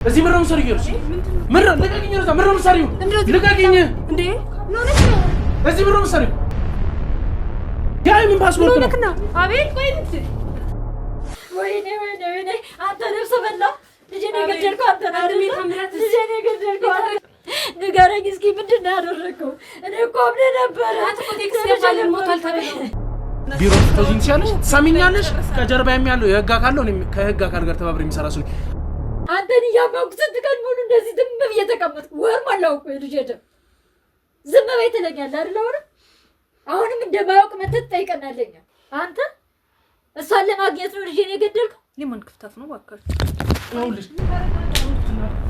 እዚህ ምንም ሰሪ ይርስ ምንም ለቀቂኝ ነው ምንም ሰሪው ለቀቂኝ እንዴ ኖነሽ ነው እዚህ ምንም ሰሪው ያይ ምን ፓስፖርት ነው አቤል ቆይ እንት ወይኔ አንተ ነፍስ በላ ልጄ ነው ገደልኩ አንተ አርሚ ተምራት ልጄ ነው ገደልኩ ንገረኝ እስኪ ምንድን ነው ያደረከው እኔ እኮ ምን ነበር አንተ ኮቴክስ ያለ ሞታል ተበለ ቢሮ ተጂን ሲያለሽ ሰሚኛለሽ ከጀርባዬም ያለው የህግ አካል ነው ከህግ አካል ጋር ተባብረ የሚሰራ ሰው አንተን ያመንኩ ስትቀን ሙሉ እንደዚህ ዝም ብዬ ተቀመጥኩ ወር ማላው እኮ ልጄ ደም ዝም በይ ትለኛለህ አይደል አሁንም እንደማያውቅ መተት ጠይቀናለኛ አንተ እሷን ለማግኘት ነው ልጄን የገደልከው ሊሞን ክፍታፍ ነው ባካችሁ ይኸውልሽ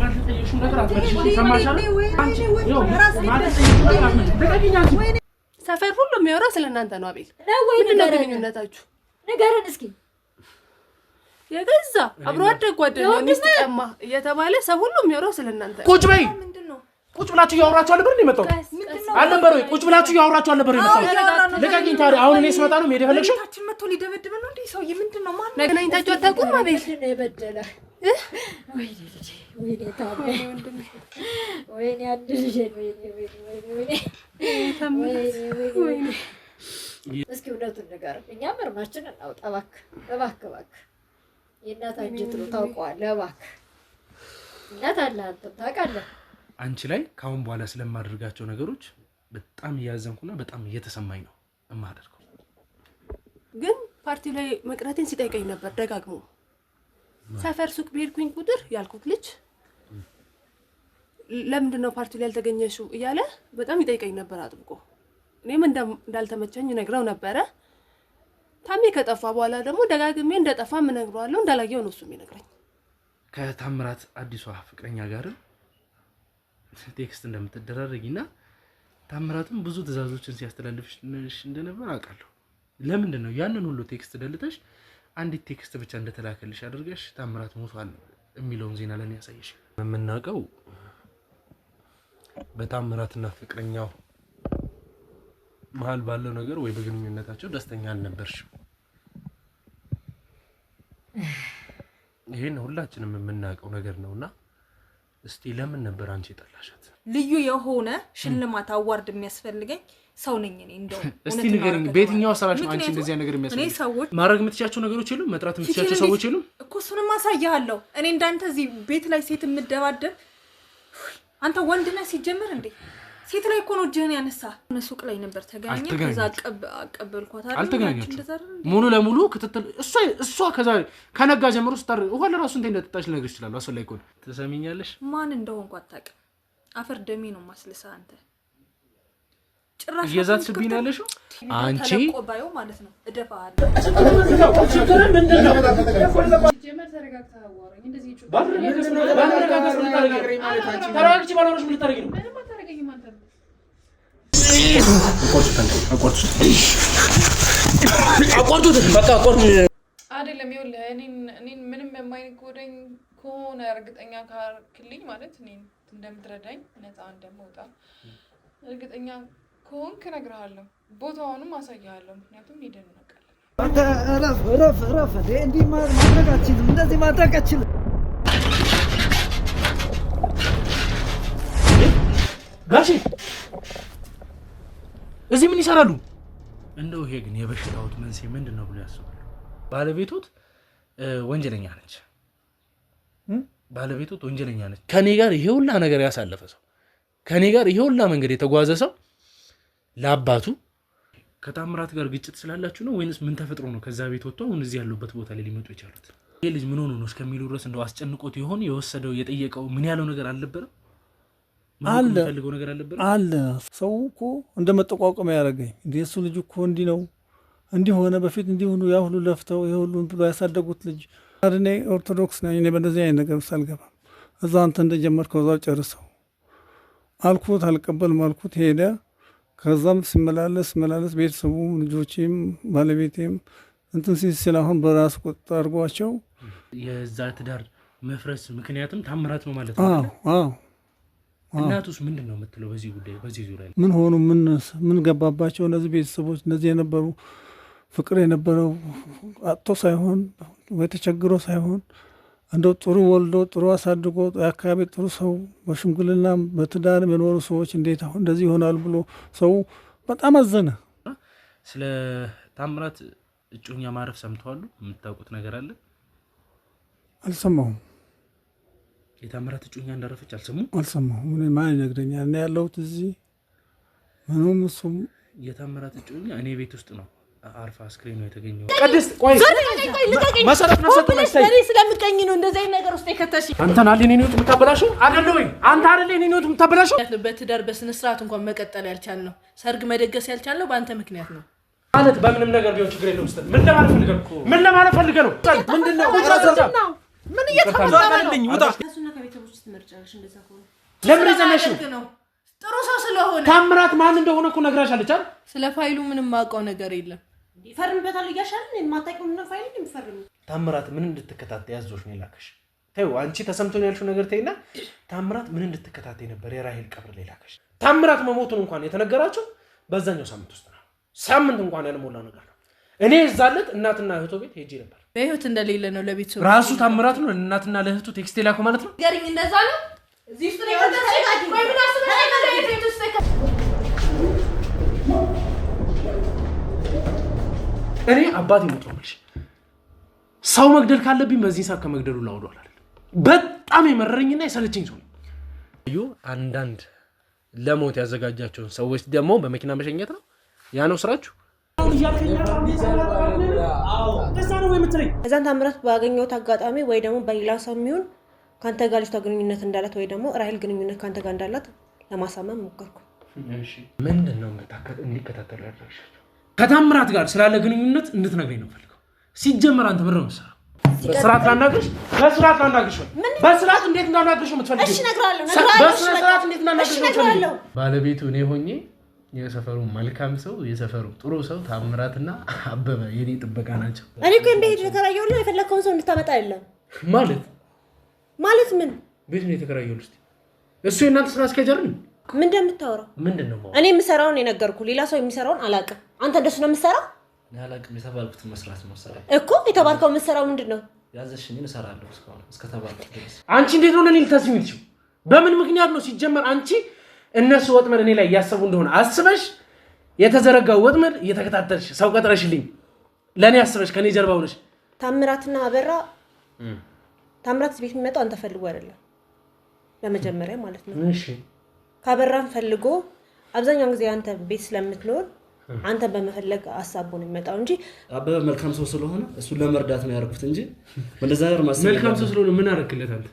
ማለት ጠይቁሽ ነገር አትበልሽ ሰማሻለሁ አንቺ ይኸው ማለት ጠይቁሽ ነገር አትበልሽ ደቀቂኛንቺ ሰፈር ሁሉ የሚያወራው ስለናንተ ነው አቤል ምንድን ነው ግንኙነታችሁ ንገረን እስኪ የገዛ አብሮ አደግ ጓደኛ ሚስት ቀማ እየተባለ ሰው ሁሉ የሚያወራው ስለናንተ ቁጭ በይ ምንድነው ቁጭ ብላችሁ ያወራችሁ አለ ብር ነው አልነበረ ወይ ቁጭ ብላችሁ ያወራችሁ አለ ብር ነው ለቀቂኝ ታዲያ አሁን እኔ ስመጣ ነው ሜዳ ፈለግሽው ታችን መጥቶ ሊደበድበ ነው እንዴ ሰውዬ ምንድነው ማን ነገናኝታችሁ አታውቁም አቤል የበደለ ወይኔ ታዲያ ወይኔ አድርሽ ወይኔ እስኪ እውነቱን ንገረን እኛ ምርማችንን እናውጣ እባክህ የእናት አንጀት ነው ታውቀዋለህ እባክህ እናት አለ አንተም ታውቃለህ አንቺ ላይ ካሁን በኋላ ስለማደርጋቸው ነገሮች በጣም እያዘንኩና በጣም እየተሰማኝ ነው እማደርገው ግን ፓርቲው ላይ መቅረቴን ሲጠይቀኝ ነበር ደጋግሞ ሰፈር ሱቅ በሄድኩኝ ቁጥር ያልኩት ልጅ ለምንድን ነው ፓርቲው ላይ ያልተገኘሽው እያለ በጣም ይጠይቀኝ ነበር አጥብቆ እኔም እንዳልተመቸኝ ነግረው ነበረ ታሜ ከጠፋ በኋላ ደግሞ ደጋግሜ እንደጠፋ ምን ነግረዋለሁ እንዳላየው ነው እሱ የሚነግረኝ ከታምራት አዲሷ ፍቅረኛ ጋር ቴክስት እንደምትደራረጊና ታምራትም ብዙ ትዕዛዞችን ሲያስተላልፍሽ እንደነበር አውቃለሁ ለምንድን ነው ያንን ሁሉ ቴክስት ደልተሽ አንዲት ቴክስት ብቻ እንደተላከልሽ አድርገሽ ታምራት ሞቷል የሚለውን ዜና ለኔ ያሳየሽ የምናውቀው በታምራትና ፍቅረኛው መሃል ባለው ነገር ወይ በግንኙነታቸው ደስተኛ አልነበርሽም ይሄን ሁላችንም የምናውቀው ነገር ነውና እስቲ ለምን ነበር አንቺ ጠላሻት ልዩ የሆነ ሽልማት አዋርድ የሚያስፈልገኝ ሰው ነኝ እኔ እንደው እስቲ ንገሪኝ በየትኛው ሰራሽ አንቺ እንደዚህ ነገር የሚያስፈልግ እኔ ሰዎች ማድረግ የምትቻቸው ነገሮች የሉም መጥራት የምትቻቸው ሰዎች የሉም እኮ እሱንም ማሳያለሁ እኔ እንዳንተ እዚህ ቤት ላይ ሴት የምደባደብ አንተ ወንድ ነህ ሲጀምር እንዴ ሴት ላይ እኮ ነው ጀን ያነሳ ሱቅ ላይ ነበር ተገናኘ ከዛ አቀበልኳት አይደል ሙሉ ለሙሉ ክትትል እሷ ከዛ ከነጋ ጀምሮ ስታር ወለ ራሱ እንደ እንደተጣሽ ነገር ይችላል አስፈላጊ እኮ ተሰሚኛለሽ ማን እንደሆንኩ አታውቅም አፈር ደሜ ነው ማስለሳ አንተ ጭራሽ እየዛትሽብኝ ያለሽ አንቺ ተቆባዩ ማለት ነው እደፋለሁ ችግር ምንድነው ጀመር ተረጋግተህ አዋራኝ እንደዚህ ይጩ ተረጋግቺ ባለሮሽ ምን ልታረጊ ነው አቆርጡት በቃ አቆርጡ አይደለም ይኸውልህ እኔን ምንም የማይጎዳኝ ከሆነ እርግጠኛ ካርክልኝ ማለት እኔን እንደምትረዳኝ ነፃ እንደምወጣ እርግጠኛ ከሆንክ እነግርሃለሁ ቦታውንም አሳይሃለሁ ምክንያቱም ሄደን እንነቃለን አንተ ረፍ እንዲህ ማድረግ አትችልም እንደዚህ ማድረግ አትችልም ጋሼ እዚህ ምን ይሰራሉ እንደው ይሄ ግን የበሽታውት መንስኤ ምንድነው ብሎ ያስባሉ ባለቤቶት ወንጀለኛ ነች ባለቤቶት ወንጀለኛ ነች ከኔ ጋር ይሄ ሁላ ነገር ያሳለፈ ሰው ከኔ ጋር ይሄ ሁላ መንገድ የተጓዘ ሰው ለአባቱ ከታምራት ጋር ግጭት ስላላችሁ ነው ወይንስ ምን ተፈጥሮ ነው ከዛ ቤት ወጥቶ አሁን እዚህ ያሉበት ቦታ ላይ ሊመጡ ይቻሉት ይሄ ልጅ ምን ሆኖ ነው እስከሚሉ ድረስ እንደው አስጨንቆት ይሆን የወሰደው የጠየቀው ምን ያለው ነገር አልነበረም አለ ሰው እኮ እንደመጠቋቋም ያደረገኝ እሱ ልጅ እኮ እንዲህ ነው እንዲህ ሆነ በፊት እንዲህ ሆኖ ያ ሁሉ ለፍተው ይሄ ሁሉ ብሎ ያሳደጉት ልጅ እኔ ኦርቶዶክስ ነኝ እኔ በእንደዚህ አይነት ነገር ውስጥ አልገባም እዛ አንተ እንደጀመርከው እዛው ጨርሰው አልኩት አልቀበልም አልኩት ሄደ ከዛም ሲመላለስ ቤተሰቡም ልጆቼም ባለቤቴም እንትን ሲል አሁን በራሱ ቁጥጥር አድርጓቸው የዛ ትዳር መፍረስ ምክንያቱም ታምራት ነው ማለት ነው አዎ እናቱስ ምንድነው የምትለው በዚህ ጉዳይ በዚህ ዙሪያ ምን ሆኑ ምን ገባባቸው እነዚህ ቤተሰቦች እነዚህ የነበሩ ፍቅር የነበረው አጥቶ ሳይሆን ወይ ተቸግሮ ሳይሆን እንደው ጥሩ ወልዶ ጥሩ አሳድጎ የአካባቢ ጥሩ ሰው በሽምግልና በትዳር የኖሩ ሰዎች እንዴት አሁን እንደዚህ ይሆናል ብሎ ሰው በጣም አዘነ። ስለ ታምራት እጮኛ ማረፍ ሰምተዋል? የምታውቁት ነገር አለ? አልሰማሁም። የታምራት እጮኛ እንዳረፈች አልሰማሁም። ምን ማን ይነግረኛል? እኔ ያለሁት እዚህ ምንም እሱም የታምራት እጮኛ እኔ ቤት ውስጥ ነው አርፋ አስክሬን ነው የተገኘው። ቅድስት ቆይ መሰረት ነው ሰጥተሽ እኔ ስለምቀኝ ነው እንደዚህ አይነት ነገር ውስጥ የከተሽ። አንተ ናሊ እኔ ነው የምታበላሽው አይደል ወይ? አንተ አይደል እኔ ነው የምታበላሽው? በትዳር በስነ ስርዓት እንኳን መቀጠል ያልቻልነው ሰርግ መደገስ ያልቻልነው በአንተ ምክንያት ነው ማለት በምንም ነገር ቢሆን ችግር የለውም። ስትል ምን ለማለት ፈልገህ ነው? ምንድነው ምን እየተፈጠረልኝ? ውጣ እሱና ከቤተሰቦች ትመርጫለሽ። እንደዛ ከሆነ ለምን ይዘነሽው? ጥሩ ሰው ስለሆነ ታምራት ማን እንደሆነ እኮ ነግራሻለች አይደል? ስለ ፋይሉ ምንም ማውቀው ነገር የለም። ይፈርምበታል እያሻልን የማታውቂው ምን ፋይል እንደምፈርም ታምራት ምን እንድትከታተይ ያዞሽ ነው የላከሽ? ተይው አንቺ ተሰምቶኝ ያልሽው ነገር ተይና ታምራት ምን እንድትከታተይ ነበር የራሄል ቀብር ላይ ላከሽ? ታምራት መሞቱን እንኳን የተነገራቸው በዛኛው ሳምንት ውስጥ ነው። ሳምንት እንኳን ያልሞላው ነገር ነው። እኔ እዛለት እናትና እህቱ ቤት ሄጄ ነበር። በህይወት እንደሌለ ነው ለቤተሰቡ ራሱ ታምራት ነው እናትና ለእህቱ ቴክስት ላኩ ማለት ነው። ገሪኝ እንደዛ ነው። እዚህ ውስጥ ነው የተሰቃቂ ወይ ምን አስበሽ ነው የቤት ውስጥ እኔ አባቴ ሞቶልሽ ሰው መግደል ካለብኝ በዚህ ሰዓት ከመግደሉ ላውዷል አይደል? በጣም የመረረኝና የሰለቸኝ ሰው ነው። አንዳንድ ለሞት ያዘጋጃቸውን ሰዎች ደግሞ በመኪና መሸኘት ነው። ያ ነው ስራችሁ። እዛን ታምራት ባገኘሁት አጋጣሚ ወይ ደግሞ በሌላ ሰው የሚሆን ካንተ ጋር ልጅቷ ግንኙነት እንዳላት ወይ ደግሞ ራሄል ግንኙነት ካንተ ጋር እንዳላት ለማሳመን ሞከርኩ። እሺ ምንድነው እንዲከታተሉ ያደረግሻቸው? ከታምራት ጋር ስላለ ግንኙነት እንድትነግረኝ ነው ፈልገው። ሲጀመር አንተ ብር ነው የምትሰራው። በስርዓት ላናግርሽ በስርዓት እንዴት እንዳናግርሽ የምትፈልጊው? እሺ እነግርሃለሁ። በስርዓት እንዴት እንዳናግርሽ የምትፈልጊው? ባለቤቱ እኔ ሆኜ የሰፈሩ መልካም ሰው የሰፈሩ ጥሩ ሰው ታምራትና አበበ የኔ ጥበቃ ናቸው። እኔ እኮ እንደሄድ ተከራየውና የፈለከውን ሰው እንድታመጣ አይደለም ማለት ምን ቤት ነው የተከራየው? እስቲ እሱ የእናንተ ስራ አስኪያጅ አይደል? ምን እንደምታወራው? ምንድነው? እኔ የምሰራውን የነገርኩህ፣ ሌላ ሰው የሚሰራውን አላውቅም። አንተ እንደሱ ነው የምሰራው? ያላቅም የተባልኩት መስራት ነው ሰራ እኮ የተባልከው የምሰራው ምንድነው? ያዘሽኝን እሰራለሁ እስከ ተባልኩት ድረስ። አንቺ እንዴት ነው ለኔ ልታስቢ የምትችይው? በምን ምክንያት ነው ሲጀመር? አንቺ እነሱ ወጥመድ እኔ ላይ ያሰቡ እንደሆነ አስበሽ የተዘረጋው ወጥመድ እየተከታተልሽ ሰው ቀጥረሽልኝ ለኔ አስበሽ ከኔ ጀርባ ሆነሽ ታምራትና አበራ ታምራት ቤት የሚመጣው አንተ ፈልጎ አይደለም ለመጀመሪያ ማለት ነው። እሺ ካበራን ፈልጎ አብዛኛውን ጊዜ አንተ ቤት ስለምትኖር አንተ በመፈለግ አሳቦ ነው የሚመጣው እንጂ አበበ መልካም ሰው ስለሆነ እሱን ለመርዳት ነው ያደረኩት እንጂ እንደዛ ነገር ማሰብ መልካም ሰው ስለሆነ ምን አደረክለት አንተ?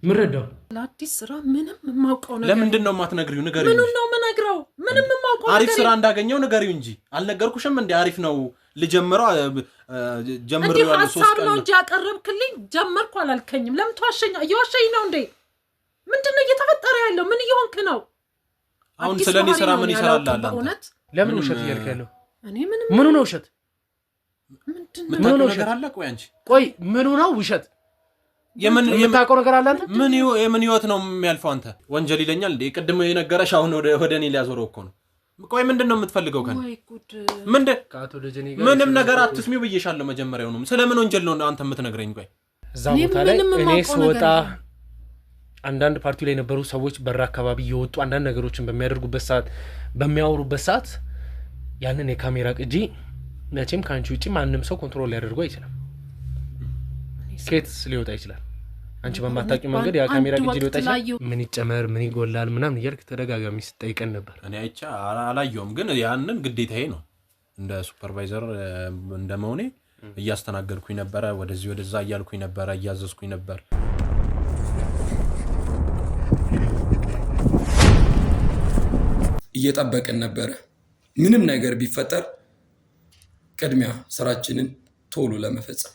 ምን ረዳው? ለአዲስ ስራ ምንም የማውቀው ነገር ለምንድን ነው የማትነግሪው? ንገሪው። ምኑን ነው የምነግረው? ምንም የማውቀው አሪፍ ስራ እንዳገኘው ንገሪው እንጂ አልነገርኩሽም እንዴ? አሪፍ ነው ልጀምረው ጀምረው ያለው 3 ቀን ነው እንጂ ያቀረብክልኝ ጀመርኩ አላልከኝም። ለምን ተዋሸኝ? እየዋሸኝ ነው እንዴ? ምንድነው እየተፈጠረ ያለው? ምን እየሆንክ ነው? አሁን ስለኔ ስራ ምን ይሰራል አለ? ለምን ውሸት እያልክ ያለው? እኔ ምኑ ነው ውሸት? ምን ነው ነገር አለ? ቆይ አንቺ ቆይ ምኑ ነው ውሸት? የምታውቀው ነገር አለ አንተ? የምን ህይወት ነው የሚያልፈው? አንተ ወንጀል ይለኛል እንዴ? ቅድም የነገረሽ አሁን ወደ እኔ ሊያዞረው እኮ ነው። ቆይ ምንድነው የምትፈልገው ከኔ? ምንም ነገር አትስሚው ብዬሻለሁ መጀመሪያው ነው። ስለምን ወንጀል ነው አንተ የምትነግረኝ? ቆይ እዛ ቦታ ላይ እኔ ስወጣ አንዳንድ ፓርቲ ላይ የነበሩ ሰዎች በር አካባቢ እየወጡ አንዳንድ ነገሮችን በሚያደርጉበት ሰዓት በሚያወሩበት ሰዓት ያንን የካሜራ ቅጂ መቼም ከአንቺ ውጪ ማንም ሰው ኮንትሮል ሊያደርጉ አይችልም። ከየትስ ሊወጣ ይችላል? አንቺ በማታውቂው መንገድ ያ ካሜራ ቅጂ ሊወጣ ይችላል። ምን ይጨመር ምን ይጎላል ምናምን እያልክ ተደጋጋሚ ስትጠይቀን ነበር። እኔ አይቼ አላየሁም፣ ግን ያንን ግዴታዬ ነው እንደ ሱፐርቫይዘር እንደመሆኔ እያስተናገድኩኝ ነበረ። ወደዚህ ወደዛ እያልኩኝ ነበረ፣ እያዘዝኩኝ ነበር። እየጠበቅን ነበረ። ምንም ነገር ቢፈጠር ቅድሚያ ስራችንን ቶሎ ለመፈጸም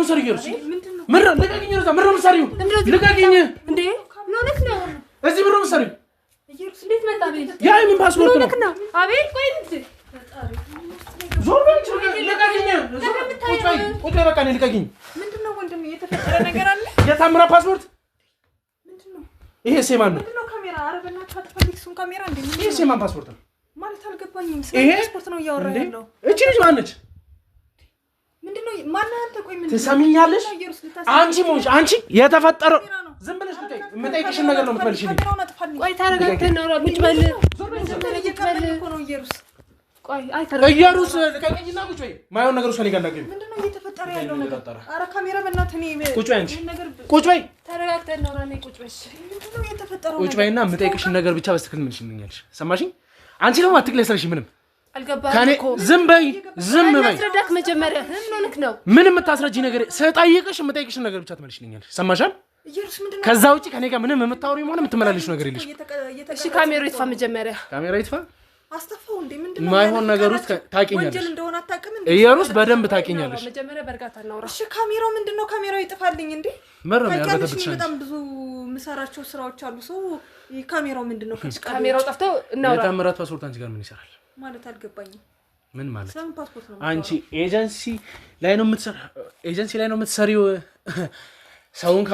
የምትሰሪው? ኢየሩስ ምንድን ነው? ልቀቂኝ! ምንድን ነው የምትሰሪው? ልቀቂኝ! እንዴ ሎነክ ነው እዚህ ምንድን ነው የምትሰሪው? ኢየሩስ እንዴት መጣ? ቤት ያ ምን ፓስፖርት ነው? አቤል ቆይ እንዴ ዞር በይ! ልቀቂኝ! ቁጭ በይ በቃ ልቀቂኝ! ምንድን ነው ወንድም እየተፈጠረ ነገር አለ? የታምራት ፓስፖርት ምንድን ነው? ይሄ ሴማን ነው? ምንድን ነው ካሜራ? ኧረ በእናትህ አትፈልግ እሱን ካሜራ እንዴ! ይሄ ሴማን ፓስፖርት ነው ማለት አልገባኝም። ስለ ፓስፖርት ነው እያወራ ያለው። እቺ ልጅ ማን ነች? ምንድነው? ማነህ አንተ? ቆይ ምንድነው? ትሰሚኛለሽ? አንቺ ሞሽ አንቺ የተፈጠረው ዝም ብለሽ ልቀቂ። የምጠይቅሽን ነገር ነው የምትመልሺልኝ። ቆይ ተረጋግተን ነው ቁጭ በል። ቆይ አይ ኢየሩስ ልቀቂኝና ቁጭ በይ። ማይሆን ነገር እሷን ይጋላገኝ። ምንድነው እየተፈጠረ ያለው ነገር? ኧረ ካሜራ በእናትህ እኔ ቁጭ በይ። አንቺ ቁጭ በይ። ተረጋግተን ነው እኔ ቁጭ በይ። ምንድነው እየተፈጠረው? ቁጭ በይና የምጠይቅሽን ነገር ብቻ በስትክክል መልሽልኛለሽ። ሰማሽኝ? አንቺ ደግሞ አትክለሰልሽ ምንም አልገባህም እኮ። ዝም በይ ዝም በይ። አስረዳክ መጀመሪያ ምን ሆነክ ነው? ምንም የምታስረጂ ነገር ስጠይቅሽ የምጠይቅሽን ነገር ብቻ ትመልሽልኛለሽ። ሰማሻል? ከዛ ውጪ ከኔ ጋር ምንም የምታወሪው ሆነ የምትመላለሽ ነገር የለሽ። እሺ ካሜራው ይጥፋ መጀመሪያ። ካሜራ ይጥፋ። አስተፋው እንዴ ምንድነው? ማይሆን ነገር ውስጥ ታውቂኛለሽ። ወንጀል እንደሆነ አታውቅም እንዴ? ኢየሩስ በደንብ ታውቂኛለሽ። መጀመሪያ በርጋታ እናውራ። እሺ ካሜራው ምንድነው? ካሜራው ይጥፋልኝ እንዴ? መረም ያርበተብትሽ በጣም ብዙ ምሰራቸው ስራዎች አሉ። ሰው ካሜራው ምንድነው? ካሜራው ጠፍተው እናውራ። የታምራት ፓስፖርት አንቺ ጋር ምን ይሰራል ማለት አልገባኝም። ምን ማለት? ሰም ፓስፖርት ነው። አንቺ ኤጀንሲ ላይ ነው የምትሰሪው? ሰውን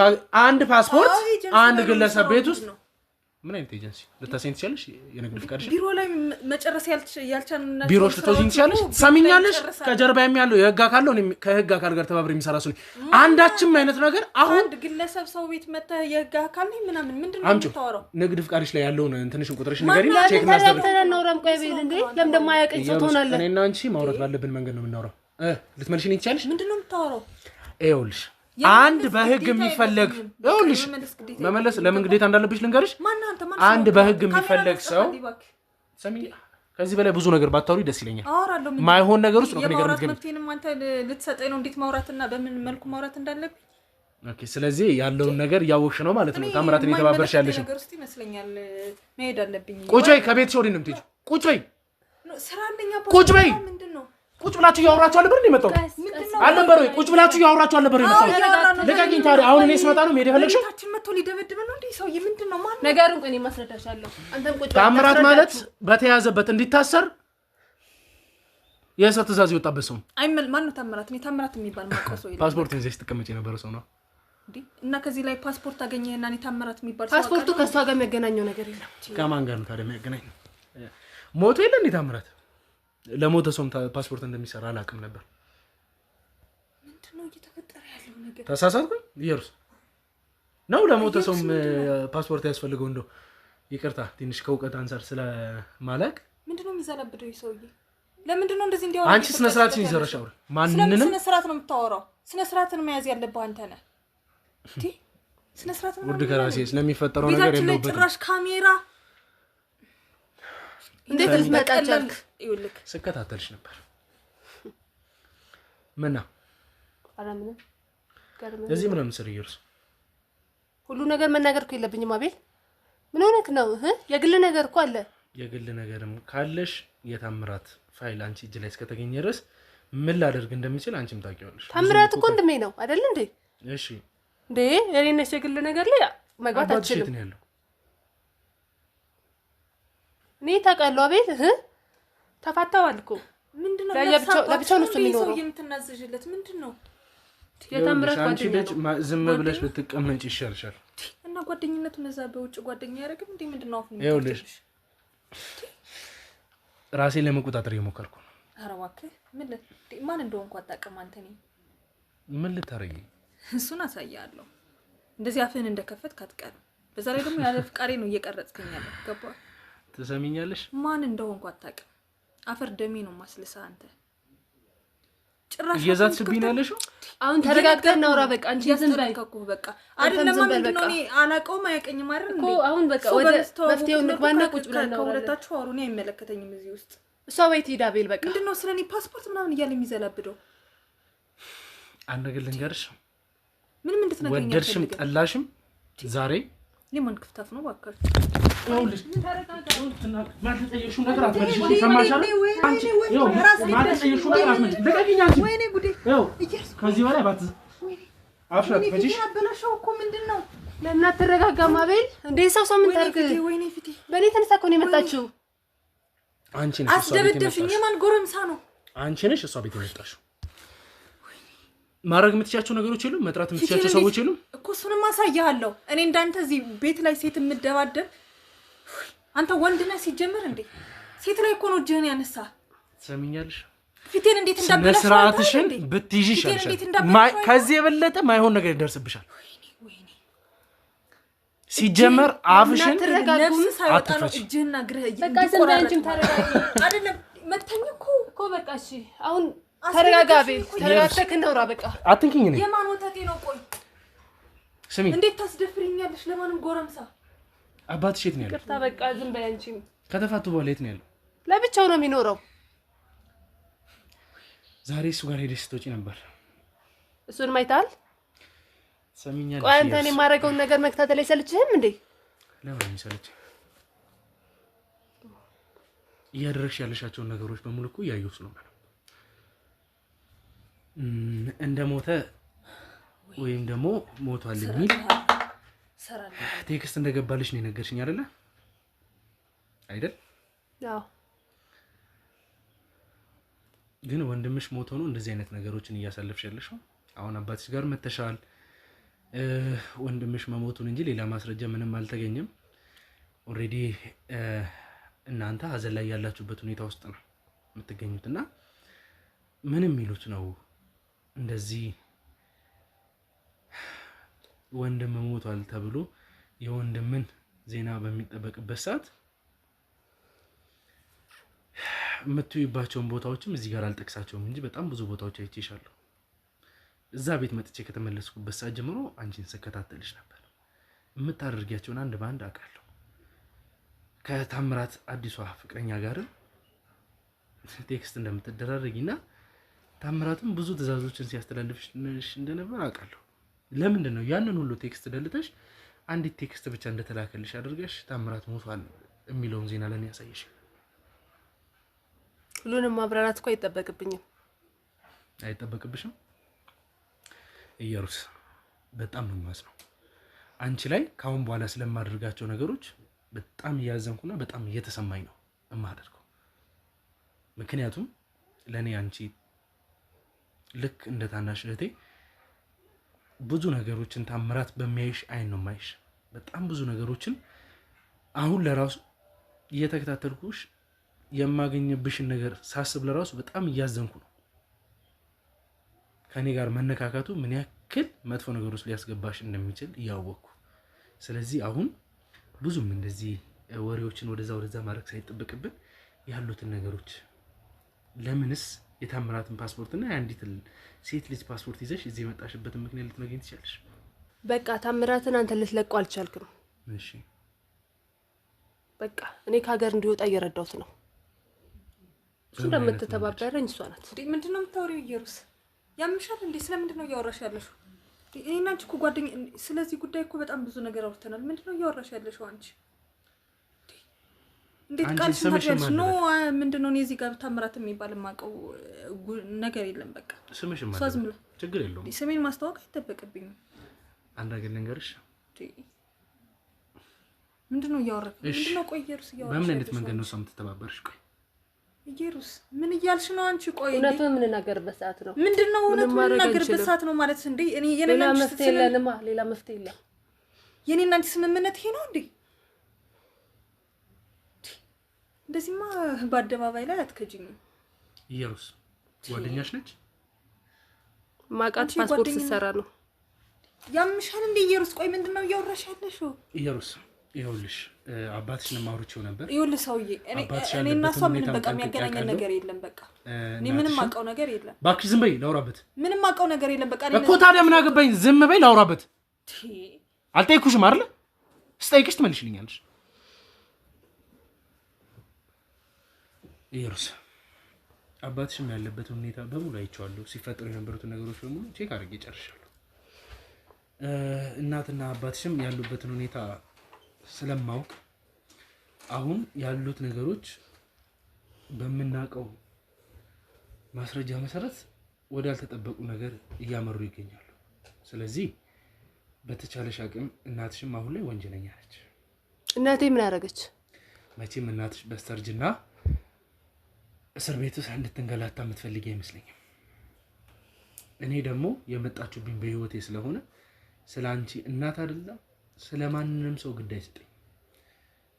አንድ ፓስፖርት አንድ ግለሰብ ቤት ውስጥ ምን አይነት ኤጀንሲ ልታሰኝ ትችላለሽ? የንግድ ፍቃድሽ ቢሮ ላይ መጨረስ ያልቻልናችሁ ቢሮሽ ልትወጪኝ ትችላለሽ? ትሰሚኛለሽ? ከጀርባዬም ያለው የህግ አካል ነው። ከህግ አካል ጋር ተባብሮ የሚሰራ ሰው አንዳችም አይነት ነገር አሁን አንድ ግለሰብ ሰው ቤት መተህ የህግ አካል ነኝ ምናምን ምንድነው የምታወራው? ንግድ ፍቃድሽ ላይ ያለውን እንትንሽን ቁጥርሽን ንገሪኝ። ቼክ እናስተናውራም። ቆይ ቤል እንዴ ለምን ደማ ያቀኝ ሰው ትሆናለህ? እኔና አንቺ ማውራት ባለብን መንገድ ነው የምናወራው። ልትመልሽኝ ትችላለሽ? ምንድነው የምታወራው? ይኸውልሽ አንድ በህግ የሚፈለግ ይኸውልሽ መመለስ ለምን ግዴታ እንዳለብሽ ልንገርሽ። አንድ በህግ የሚፈለግ ሰው ሰሚኝ። ከዚህ በላይ ብዙ ነገር ባታወሪ ደስ ይለኛል። ማይሆን ነገር ውስጥ ነው ከነገር የምትገቢ። መፍትሄንም አንተ ልትሰጠኝ ነው እንዴት ማውራትና በምን መልኩ ማውራት እንዳለብኝ። ኦኬ ስለዚህ ያለውን ነገር እያወቅሽ ነው ማለት ነው። ታምራትን የተባበርሽ ያለሽ ነገር ውስጥ ይመስለኛል መሄድ አለብኝ። ቁጭ በይ። ከቤትሽ ወዲህ ነው የምትሄጂው። ቁጭ በይ። ስራ አለኝ። ቁጭ በይ። ቁጭ ብላችሁ ያወራችሁ አልነበር እንዴ መጣው? አልነበር ወይ? ቁጭ ብላችሁ ያወራችሁ አልነበር የመጣው? ልቀቂኝ። ታዲያ አሁን እኔ ስመጣ ነው መሄድ የፈለግሽው? ታችን መጥቶ ሊደበድበን ነው እንዴ? ሰውዬ ምንድነው? ማን ነገሩን ቆይ ማስረዳሻለሁ። አንተም ቁጭ ታምራት ማለት በተያዘበት እንዲታሰር የእስር ትእዛዝ የወጣበት ሰው አይመል። ማን ነው ታምራት? እኔ ታምራት የሚባል ማውቀው ሰው የለም። ፓስፖርት ይዘሽ ተቀመጪ የነበረ ሰው ነው እንዴ? እና ከዚህ ላይ ፓስፖርት አገኘህና እኔ ታምራት የሚባል ሰው ፓስፖርቱ ከሷ ጋር የሚያገናኘው ነገር የለም። ከማን ጋር ነው ታዲያ የሚያገናኘው? ሞቶ የለ እንዴ ታምራት? ለሞተ ሰው ፓስፖርት እንደሚሰራ አላውቅም ነበር። ምንድነው እየተፈጠረ ያለው ነገር? ተሳሳትኩ? ኢየሩስ ነው ለሞተ ሰው ፓስፖርት ያስፈልገው? እንደው ይቅርታ ትንሽ ከእውቀት አንፃር ስለማላውቅ። ምንድነው የሚዘላብደው ይሄ ሰውዬ? ለምንድነው እንደዚህ እንዲያወራ? አንቺ ስነ ስርዓትሽን ይዘረሽ አውሪ። ማንንም ስነ ስርዓት ነው የምታወራው? ስነ ስርዓትን መያዝ ያለብህ አንተ ነህ እንዴ? ስነ ስርዓት ነው። ውድ ከራሴ ስለሚፈጠረው ነገር የለውበትም። ጭራሽ ካሜራ እንዴት ልትመጣቻልክ? ይኸውልህ ስከታተልሽ ነበር። ምን ነው አላምንም። እዚህ ምን ነው ኢየሩስ? ሁሉ ነገር መናገር እኮ የለብኝም አቤል። ምን ሆነክ ነው? የግል ነገር እኮ አለ። የግል ነገርም ካለሽ የታምራት ፋይል አንቺ እጅ ላይ እስከተገኘ ድረስ ምን ላደርግ እንደምችል አንቺም ታውቂዋለሽ። ታምራት እኮ ወንድሜ ነው አይደል እንዴ? እሺ እንዴ የኔነሽ የግል ነገር ላይ መግባት አትችልም። እኔ ታውቃለሁ አቤል። ተፋታዋል እኮ ምንድነው? ለብቻው ነው የሚኖረው። ሰው የምትናዘዥለት ምንድነው? የታምራት አንቺ ልጅ ዝም ብለሽ ብትቀመጪ ይሻልሻል። እና ጓደኝነቱን እዛ በውጭ ጓደኛ ያደርግም እንዴ? ምንድነው አሁን? ይኸውልሽ ራሴን ለመቆጣጠር እየሞከርኩ ነው። ኧረ እባክህ ማን እንደሆንኩ አታውቅም አንተ። ነኝ ምን ልታረጊ? እሱን አሳያለሁ። እንደዚህ አፍህን እንደከፈትክ አትቀርም። በዛ ላይ ደግሞ ያለ ፍቃሬ ነው እየቀረጽከኝ ያለው። ገባህ? ትሰሚኛለሽ? ማን እንደሆንኩ አታውቅም። አፈር ደሜ ነው ማስልሳ አንተ። ጭራሽ እየዛትሽብኝ ነው ያለሽው። አሁን ተረጋግተን እናውራ በቃ። አንቺ ዝም በይ እኮ በቃ። አይደለም ምንድነው? እኔ አላውቀውም አያውቀኝም አይደል እንዴ? እኮ አሁን በቃ ወደ መፍትሄው እንግባና ቁጭ ብለን ነው። ከሁለታችሁ አውሩ። እኔ አይመለከተኝም እዚህ ውስጥ። እሷ ቤት ሄዳ ቤል በቃ። ምንድነው ስለኔ ፓስፖርት ምናምን እያለ የሚዘላብደው? አንድ ነገር ልንገርሽ፣ ምንም እንድትነግረኝ ወደድሽም ጠላሽም ዛሬ ሊሞን ክፍታፍ ነው ባካችሁ። ይኸውልሽ ማትጠየቅሽው ነገር አትመልሽ። ሰማሻል? አንቺ ይኸው ማትጠየቅሽው ነገር አትመልሽ። ልቀቂኝ አንቺ። ወይኔ ጉዴ! ይኸው ከዚህ በላይ አፍሽን ፈጂሽ አበላሽው እኮ ምንድነው? ለምን አትረጋጋም አቤል? እንዴ ሰው ምን ታርግ? ወይኔ ፊቴ በኔ ተነሳ እኮ ነው የመጣችው። አንቺ ነሽ እሷ ቤት አስደበደብሽኝ። የማን ጎረምሳ ነው? አንቺ ነሽ እሷ ቤት የመጣሽው። ማድረግ የምትችያቸው ነገሮች የሉም? መጥራት የምትችያቸው ሰዎች የሉም እኮ? እሱንም አሳያለሁ። እኔ እንዳንተ እዚህ ቤት ላይ ሴት የምደባደብ አንተ ወንድ ነህ ሲጀምር እንዴ? ሴት ላይ እኮ ነው እጅህን ያነሳ። ትሰሚኛለሽ? ፊቴን እንዴት እንዳበላሽ ስርዓትሽን ብትይዢ ይሻልሻል። ከዚህ የበለጠ ማይሆን ነገር ይደርስብሻል። ሲጀመር አፍሽን ነፍስ ሳይወጣ ነው እጅህና እግርህ በቃ ሰንዳንቺም ተረጋጋ። አይደለም መተኝ እኮ በቃ እሺ አሁን ተረጋጋ አቤል። ተረጋግተህ እናውራ በቃ። አትንኪኝ ነኝ። የማን ወተቴ ነው? ቆይ ስሚ፣ እንዴት ታስደፍሪኛለሽ? ለማንም ጎረምሳ አባትሽ የት ነው ያለው? ይቅርታ በቃ ዝም በይ አንቺም። ከተፋቱ በኋላ የት ነው ያለው? ለብቻው ነው የሚኖረው። ዛሬ እሱ ጋር ሄደሽ ስትወጪ ነበር። እሱን ማይታል? ሰሚኛለሽ? ቆይ አንተ እኔ የማደርገውን ነገር መከታተል አይሰልችህም እንዴ? ለምን የሚሰልች? እያደረግሽ ያለሻቸውን ነገሮች በሙሉ እኮ እያየሁት ነው። እንደ ሞተ ወይም ደግሞ ሞቷል የሚል ቴክስት እንደገባልሽ ነው የነገርሽኝ አይደለ? አዎ። ግን ወንድምሽ ሞቶ ነው እንደዚህ አይነት ነገሮችን እያሳለፍሽ ያለሽው? አሁን አባትሽ ጋር መተሻል ወንድምሽ መሞቱን እንጂ ሌላ ማስረጃ ምንም አልተገኘም። ኦልሬዲ እናንተ ሀዘን ላይ ያላችሁበት ሁኔታ ውስጥ ነው የምትገኙት እና ምንም የሚሉት ነው እንደዚህ ወንድም ሞቷል ተብሎ የወንድምን ዜና በሚጠበቅበት ሰዓት የምትዩባቸውን ቦታዎችም እዚህ ጋር አልጠቅሳቸውም እንጂ በጣም ብዙ ቦታዎች አይቼሻለሁ። እዛ ቤት መጥቼ ከተመለስኩበት ሰዓት ጀምሮ አንቺን ስከታተልሽ ነበር። የምታደርጊያቸውን አንድ በአንድ አውቃለሁ። ከታምራት አዲሷ ፍቅረኛ ጋር ቴክስት እንደምትደራረጊና ታምራትም ብዙ ትዕዛዞችን ሲያስተላልፍሽ እንደነበር አውቃለሁ። ለምንድን ነው ያንን ሁሉ ቴክስት ደልተሽ አንዲት ቴክስት ብቻ እንደተላከልሽ አድርገሽ ታምራት ሞቷል የሚለውን ዜና ለኔ ያሳየሽ? ሁሉንም ማብራራት እኮ አይጠበቅብኝም። አይጠበቅብሽም? ኢየሩስ በጣም ነው የማዝነው አንቺ ላይ። ካሁን በኋላ ስለማደርጋቸው ነገሮች በጣም እያዘንኩና በጣም እየተሰማኝ ነው የማደርገው። ምክንያቱም ለኔ አንቺ ልክ እንደ ታናሽ እህቴ ብዙ ነገሮችን ታምራት በሚያይሽ አይን ነው ማይሽ። በጣም ብዙ ነገሮችን አሁን ለራሱ እየተከታተልኩሽ የማገኝብሽን ነገር ሳስብ ለራሱ በጣም እያዘንኩ ነው። ከኔ ጋር መነካካቱ ምን ያክል መጥፎ ነገሮች ሊያስገባሽ እንደሚችል እያወቅኩ፣ ስለዚህ አሁን ብዙም እንደዚህ ወሬዎችን ወደዛ ማድረግ ሳይጠበቅብን ያሉትን ነገሮች ለምንስ የታምራትን ፓስፖርት እና የአንዲት ሴት ልጅ ፓስፖርት ይዘሽ እዚህ የመጣሽበትን ምክንያት ልትነግሪኝ ትችያለሽ? በቃ ታምራትን አንተ ልትለቀው አልቻልክም። እሺ በቃ እኔ ከሀገር እንዲወጣ እየረዳሁት ነው። እሱ እንደምትተባበረኝ እሷ ናት። ምንድን ነው የምታወሪው? ኢየሩስ ያምሻል እንዴ? ስለምንድን ነው እያወራሽ ያለሽው? እኔና አንቺ እኮ ጓደኛ፣ ስለዚህ ጉዳይ እኮ በጣም ብዙ ነገር አውርተናል። ምንድን ነው እያወራሽ ያለሽው አንቺ? እንዴት ቃል ሽማግሌሽ ነው? ምንድን ነው? እኔ እዚህ ጋር ታምራት የሚባል የማውቀው ነገር የለም። በቃ ስምሽ እሷ ዝም ብላ ችግር የለውም። ስሜን ማስተዋወቅ አይጠበቅብኝም። አንድ ነገር ልንገርሽ። ምንድን ነው እያወራሽ? ምንድን ነው? ቆይ ኢየሩስ እያወራሽ በምን አይነት መንገድ ነው እሷ የምትተባበርሽ? ቆይ ኢየሩስ ምን እያልሽ ነው አንቺ? ቆይ እውነቱን የምንናገርበት ሰዓት ነው። ምንድን ነው እውነቱን የምንናገርበት ሰዓት ነው ማለት እንዴ? እኔ ሌላ መፍትሄ የለንማ። ሌላ መፍትሄ የለም። የኔና አንቺ ስምምነት ይሄ ነው እንዴ? እንደዚህማ በአደባባይ ላይ አትከጂኝም። ኢየሩስ ጓደኛሽ ነች? ማቃት ፓስፖርት ስትሰራ ነው። ያምሻል እንዴ ኢየሩስ? ቆይ ምንድን ነው እያወራሽ ያለሽው? ኢየሩስ ይኸውልሽ አባትሽንም አውርቼው ነበር። ይኸውልሽ ሰውዬ እኔ እና እሷ ምንም በቃ የሚያገናኘን ነገር የለም። በቃ እኔ ምንም አውቀው ነገር የለም። እባክሽ ዝም በይ ላውራበት። ምንም አውቀው ነገር የለም። በቃ እኮ ታዲያ ምን አገባኝ? ዝም በይ ላውራበት። አልጠይኩሽም አይደለ? ስጠይቅሽ ትመልሽልኛለሽ። ኢየሩስ አባትሽም ያለበትን ሁኔታ በሙሉ አይቼዋለሁ። ሲፈጠሩ የነበሩትን ነገሮች በሙሉ ቼክ አድርጌ ጨርሻለሁ። እናትና አባትሽም ያሉበትን ሁኔታ ስለማውቅ አሁን ያሉት ነገሮች በምናውቀው ማስረጃ መሰረት ወደ አልተጠበቁ ነገር እያመሩ ይገኛሉ። ስለዚህ በተቻለሽ አቅም እናትሽም አሁን ላይ ወንጀለኛ ነች። እናቴ ምን አደረገች? መቼም እናትሽ በስተርጅና እስር ቤት ውስጥ እንድትንገላታ የምትፈልጊ አይመስለኝም። እኔ ደግሞ የመጣችሁብኝ በህይወቴ ስለሆነ ስለ አንቺ እናት አይደለም ስለ ማንንም ሰው ግድ አይሰጠኝ።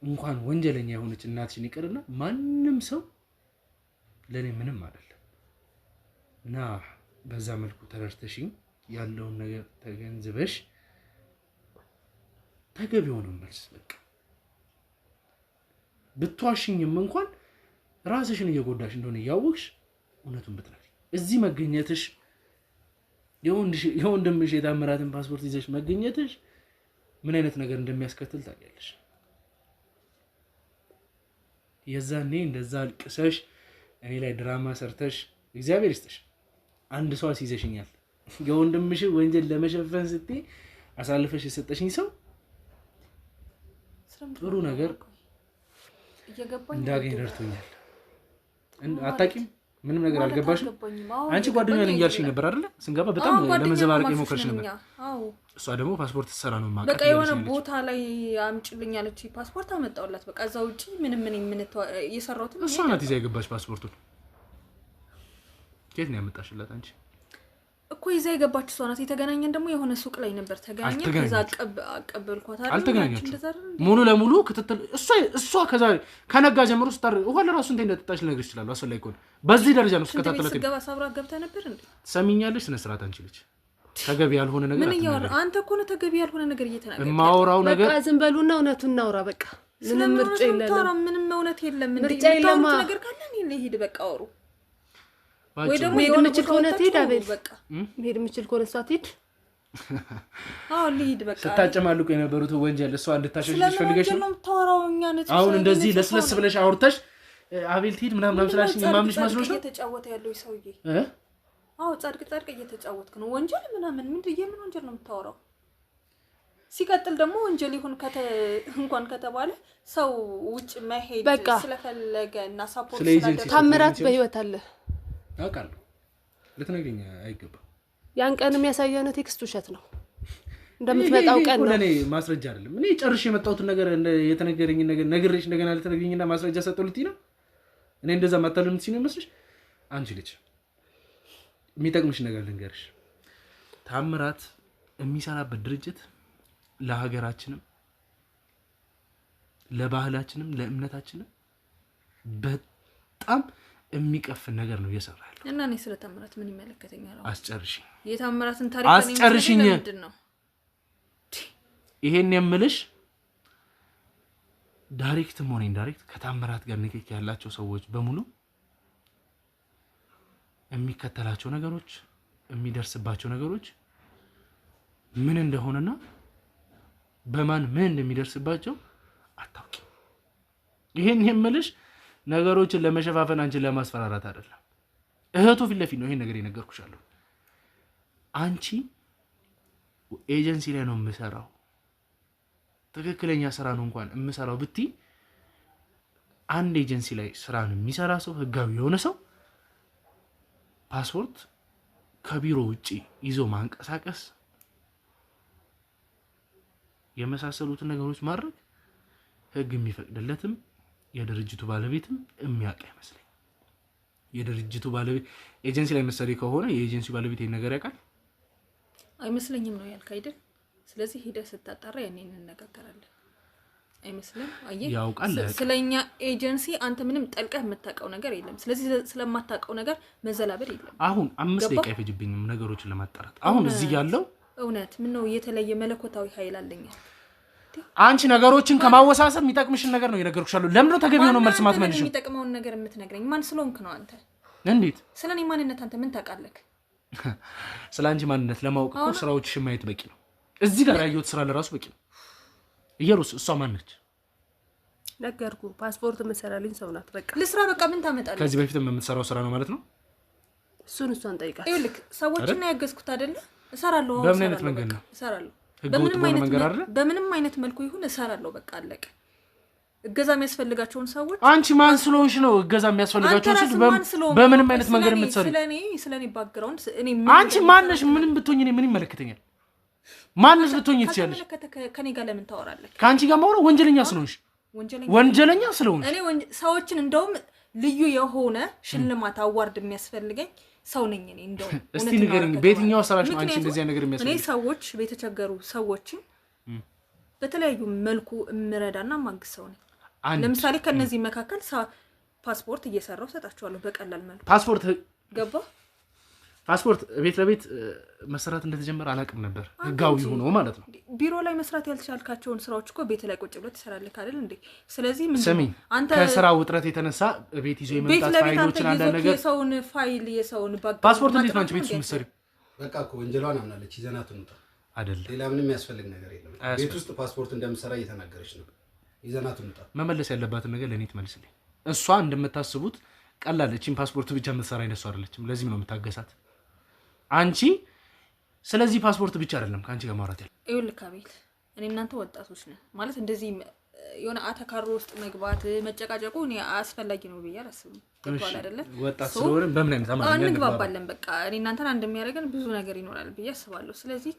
እንኳን ወንጀለኛ የሆነች እናትሽን ይቅርና ማንም ሰው ለኔ ምንም አይደለም እና በዛ መልኩ ተረድተሽኝ ያለውን ነገር ተገንዝበሽ ተገቢው ነው መልስ በቃ ብትዋሽኝም እንኳን ራስሽን እየጎዳሽ እንደሆነ ያወቅሽ እውነቱን ብትነግሪ እዚህ መገኘትሽ የወንድምሽ የታምራትን ፓስፖርት ይዘሽ መገኘትሽ ምን አይነት ነገር እንደሚያስከትል ታውቂያለሽ። የዛኔ እንደዛ አልቅሰሽ እኔ ላይ ድራማ ሰርተሽ እግዚአብሔር ይስጥሽ አንድ ሰው አስይዘሽኛል። የወንድምሽ ወንጀል ለመሸፈን ስትይ አሳልፈሽ የሰጠሽኝ ሰው ጥሩ ነገር እንዳገኝ ረድቶኛል። አታውቂም ምንም ነገር አልገባሽም። አንቺ ጓደኛ ነኝ ያልሽኝ ነበር አይደል? ስንገባ በጣም ለመዘባረቅ የሞከርሽ ነበር። አዎ እሷ ደግሞ ፓስፖርት ትሰራ ነው ማቀቅ በቃ የሆነ ቦታ ላይ አምጪልኝ አለች። ፓስፖርት አመጣውላት በቃ እዛው ውጪ ምንም እየሰራሁት እሷ ናት ይዛ የገባች ፓስፖርቱን። ከየት ነው ያመጣሽላት አንቺ? እኮ ይዛ የገባች እሷ ናት። የተገናኘን ደግሞ የሆነ ሱቅ ላይ ነበር ተገናኘን። ከዛ አቀበልኳት አይደል? አልተገናኛችሁም። ሙሉ ለሙሉ ክትትል እሷ ከዛ ከነጋ ጀምሮ ስታር ውሃ ለራሱ እንዴት እንደተጣሽ ልነግርሽ እችላለሁ። አስፈላጊ ከሆነ በዚህ ደረጃ ነው ስከታተላት። ገባ ሳብራ ገብታ ነበር እንዴ? ሰሚኛለሽ? ስነ ስርዓት አንቺ ልጅ ተገቢ ያልሆነ ነገር ምን ይያወራ አንተ እኮ ነው ተገቢ ያልሆነ ነገር እየተናገርክ የማወራው ነገር በቃ ዝም በሉና እውነቱን እናውራ። በቃ ምንም ምርጫ የለም። ምንም እውነት የለም። ምርጫ የለም ነገር ካለ እኔ ልሂድ በቃ አውሩ ወይ ደግሞ የሆነ ምችል ከሆነ ትሄድ አቤል በቃ ሄድ ምችል ከሆነ እሷ ትሄድ። አዎ ልሂድ በቃ ስታጨማልቁ የነበሩት ወንጀል እሷ እንድታሸሽሽ ፈልገሽ ነው ታወራውኛ ነች። አሁን እንደዚህ ለስለስ ብለሽ አውርተሽ አቤል ትሄድ ምናምን ስላልሽኝ ማምንሽ መስሎሽ ነው እየተጫወተ ያለው ሰውዬ? አዎ ጻድቅ እየተጫወትክ ነው። ወንጀል ምናምን የምን ወንጀል ነው የምታወራው? ሲቀጥል ደግሞ ወንጀል ይሁን እንኳን ከተባለ ሰው ውጭ መሄድ ስለፈለገ እና ሳፖርት ስለዚህ ታምራት በህይወት አለ አውቃለሁ። ልትነግሪኝ አይገባም። ያን ቀን የሚያሳየው ቴክስት ውሸት ነው እንደምትመጣው ቀን ነው። ለኔ ማስረጃ አይደለም። እኔ ጨርሼ የመጣሁትን ነገር የተነገረኝ ነገር ነግሬሽ እንደገና ልትነግሪኝና ማስረጃ ሰጠሁልኝ ነው። እኔ እንደዛ ማታለም ትሲነ መስልሽ አንቺ ልጅ የሚጠቅምሽ ነገር ልንገርሽ። ታምራት የሚሰራበት ድርጅት ለሀገራችንም ለባህላችንም ለእምነታችንም በጣም የሚቀፍን ነገር ነው እየሰራ ያለው እና እኔ ስለ ታምራት ምን ይመለከተኛል? አስጨርሽኝ። የታምራትን ታሪክ አስጨርሽኝ። ይሄን የምልሽ ዳይሬክትም ሆነ ኢንዳይሬክት ከታምራት ጋር ንክኪ ያላቸው ሰዎች በሙሉ የሚከተላቸው ነገሮች የሚደርስባቸው ነገሮች ምን እንደሆነና በማን ምን እንደሚደርስባቸው አታውቂም። ይሄን የምልሽ ነገሮችን ለመሸፋፈን አንቺን ለማስፈራራት አይደለም። እህቱ ፊት ለፊት ነው ይሄን ነገር የነገርኩሻለሁ። አንቺ ኤጀንሲ ላይ ነው የምሰራው ትክክለኛ ስራ ነው እንኳን የምሰራው ብትይ አንድ ኤጀንሲ ላይ ስራን የሚሰራ ሰው ህጋዊ የሆነ ሰው ፓስፖርት ከቢሮ ውጪ ይዞ ማንቀሳቀስ የመሳሰሉትን ነገሮች ማድረግ ህግ የሚፈቅድለትም የድርጅቱ ባለቤትም የሚያውቅ አይመስለኝ። የድርጅቱ ባለቤት ኤጀንሲ ላይ መሰሪ ከሆነ የኤጀንሲው ባለቤት ይሄን ነገር ያውቃል አይመስለኝም ነው ያልከው አይደል? ስለዚህ ሄደህ ስታጣራ ያኔን እንነጋገራለን። አይመስልም? አየህ ያውቃል ስለኛ ኤጀንሲ አንተ ምንም ጠልቀህ የምታውቀው ነገር የለም። ስለዚህ ስለማታውቀው ነገር መዘላበድ የለም። አሁን 5 ደቂቃ አይፈጅብኝም ነገሮችን ለማጣራት። አሁን እዚህ ያለው እውነት ምን ነው የተለየ መለኮታዊ ኃይል አለኝ። አንቺ ነገሮችን ከማወሳሰብ የሚጠቅምሽን ነገር ነው የነገርኩሻለሁ። ለምን ነው ተገቢ ሆኖ መልስ ማትመልሽ? የሚጠቅመውን ነገር የምትነግረኝ ማን ስለሆንክ ነው አንተ? እንዴት ስለኔ ማንነት አንተ ምን ታውቃለህ? ስለአንቺ ማንነት ለማወቅ እኮ ስራዎችሽን ማየት በቂ ነው። እዚህ ጋር ያየሁት ስራ ለራሱ በቂ ነው። ኢየሩስ እሷ ማን ነች? ነገርኩ ፓስፖርት መሰራልኝ ሰው ናት። በቃ ለስራ በቃ ምን ታመጣለህ? ከዚህ በፊትም የምትሰራው ስራ ነው ማለት ነው። እሷን ጠይቃት። ይኸውልህ ሰዎችን ያገዝኩት አይደለ? እሰራለሁ። በምን አይነት መንገድ ነው? እሰራለሁ። በምንም አይነት መልኩ ይሁን እሰራለሁ። በቃ አለቀ። እገዛ የሚያስፈልጋቸውን ሰዎች አንቺ ማን ስለሆንሽ ነው እገዛ የሚያስፈልጋቸውን በምንም አይነት መንገድ የምትሰሩ? ስለኔ ባክግራውንድ አንቺ ማንሽ? ምንም ብትሆኚ እኔ ምን ይመለከተኛል? ማንሽ ልትሆኚ ትችያለሽ? ከኔ ጋር ለምን ታወራለህ? ከአንቺ ጋር ማውራት ወንጀለኛ ስለሆንሽ እኔ ሰዎችን እንደውም ልዩ የሆነ ሽልማት አዋርድ የሚያስፈልገኝ ሰው ነኝ እኔ። እንደውም እስቲ ንገሪኝ፣ በየትኛው ስራሽ ነው አንቺ እንደዚህ ነገር የሚያስፈልግ? እኔ ሰዎች በተቸገሩ ሰዎችን በተለያዩ መልኩ እምረዳና ማግዝ ሰው ነኝ። ለምሳሌ ከነዚህ መካከል ፓስፖርት እየሰራው ሰጣቸዋለሁ በቀላል መልኩ። ፓስፖርት ቤት ለቤት መስራት እንደተጀመረ አላውቅም ነበር። ህጋዊ ሆኖ ማለት ነው። ቢሮ ላይ መስራት ያልቻልካቸውን ስራዎች እኮ ቤት ላይ ቁጭ ብሎ ትሰራለህ አይደል እንዴ? ስለዚህ ምን አንተ ከስራ ውጥረት የተነሳ ቤት ይዞ የመምጣት ፋይሎችን አንድ ነገር የሰውን ፋይል የሰውን ፓስፖርት እንዴት ነው አንቺ ቤት የምትሰሪው? በቃ እኮ ወንጀሏን አምናለች። ይዘናት እንውጣ አይደል? ሌላ ምንም የሚያስፈልግ ነገር የለም። ቤት ውስጥ ፓስፖርት እንደምሰራ እየተናገረች ነው። ይዘናት እንውጣ። መመለስ ያለባትን ነገር ለኔ ትመልስልኝ። እሷ እንደምታስቡት ቀላል እቺን ፓስፖርት ብቻ የምትሰራ አይነሱ አይደለችም። ለዚህ ነው የምታገሳት። አንቺ ስለዚህ ፓስፖርት ብቻ አይደለም ካንቺ ጋር ማውራት ያለ ይኸውልህ አቤል፣ እኔ እናንተ ወጣቶች ነን ማለት እንደዚህ የሆነ አተካሮ ውስጥ መግባት መጨቃጨቁ እኔ አስፈላጊ ነው ብዬ አላስብም። ተቋል አይደለ? ወጣት ስለሆነ በምን አይነት አማርኛ እንግባባለን። በቃ እኔ እናንተን እንደሚያደርገን ብዙ ነገር ይኖራል ብዬ አስባለሁ። ስለዚህ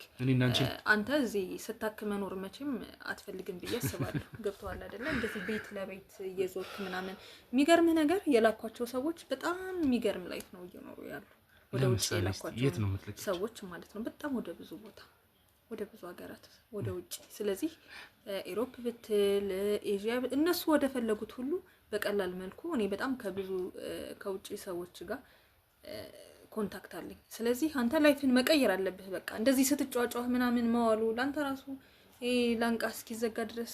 አንተ እዚህ ስታክ መኖር መቼም አትፈልግም ብዬ አስባለሁ። ገብቶሃል አይደለ? እንደዚህ ቤት ለቤት እየዞርክ ምናምን። የሚገርምህ ነገር የላኳቸው ሰዎች በጣም የሚገርም ላይፍ ነው እየኖሩ ያሉ ወደ ውጭ የላኳቸው ሰዎች ማለት ነው። በጣም ወደ ብዙ ቦታ ወደ ብዙ ሀገራት ወደ ውጭ። ስለዚህ ኢሮፕ ብትል ኤዥያ እነሱ ወደ ፈለጉት ሁሉ በቀላል መልኩ እኔ በጣም ከብዙ ከውጭ ሰዎች ጋር ኮንታክት አለኝ። ስለዚህ አንተ ላይፍን መቀየር አለብህ። በቃ እንደዚህ ስትጫጫህ ምናምን መዋሉ ላንተ ራሱ ላንቃ እስኪዘጋ ድረስ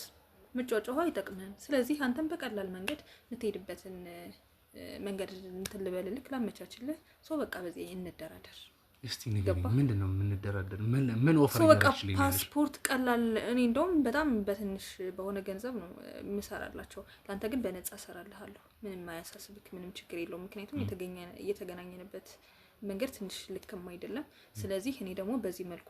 መጫጫህ አይጠቅምህም። ስለዚህ አንተም በቀላል መንገድ የምትሄድበትን መንገድ እንትን ልበልልክ ላመቻችልህ። ሰው በቃ በዚህ እንደራደር። እስቲ ንገሪኝ፣ ምንድነው የምንደራደር? ምን ኦፈር ያደርግልኝ? ፓስፖርት ቀላል እኔ እንደውም በጣም በትንሽ በሆነ ገንዘብ ነው የምሰራላቸው። ላንተ ግን በነፃ እሰራልሃለሁ። ምንም አያሳስብክ፣ ምንም ችግር የለውም። ምክንያቱም እየተገናኘንበት መንገድ ትንሽ ልክም አይደለም። ስለዚህ እኔ ደግሞ በዚህ መልኩ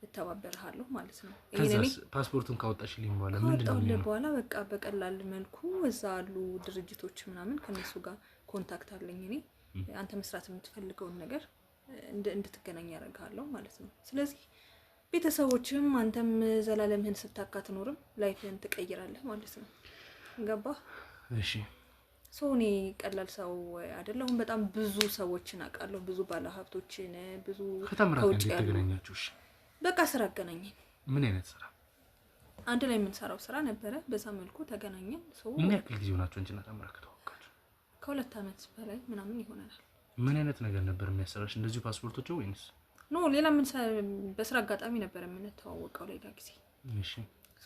እተባበርሃለሁ ማለት ነው። ይሄኔ ፓስፖርቱን ካወጣሽልኝ በኋላ ምንድነው የሚሆነው? በኋላ በቃ በቀላል መልኩ እዛ አሉ ድርጅቶች ምናምን ከነሱ ጋር ኮንታክት አለኝ እኔ። አንተ መስራት የምትፈልገውን ነገር እንድትገናኝ ያደርጋለሁ ማለት ነው። ስለዚህ ቤተሰቦችም አንተም ዘላለምህን ስታካት ኖርም ላይፍህን ትቀይራለህ ማለት ነው። ገባህ? እሺ። እኔ ቀላል ሰው አይደለሁም። በጣም ብዙ ሰዎችን አውቃለሁ፣ ብዙ ባለሀብቶችን፣ ብዙ ከውጭ ተገናኛችሁ? እሺ። በቃ ስራ አገናኘን። ምን አይነት ስራ? አንድ ላይ የምንሰራው ስራ ነበረ። በዛ መልኩ ተገናኘን። ምን ያክል ጊዜ ሆናችሁ እንጂ ታምራት ከተዋወቃችሁ? ከ2 ዓመት በላይ ምናምን ይሆናል። ምን አይነት ነገር ነበር የሚያሰራሽ? እንደዚሁ ፓስፖርቶቹ ወይንስ ሌላ ምን? በስራ አጋጣሚ ነበር የምንተዋወቀው ሌላ ጊዜ። እሺ።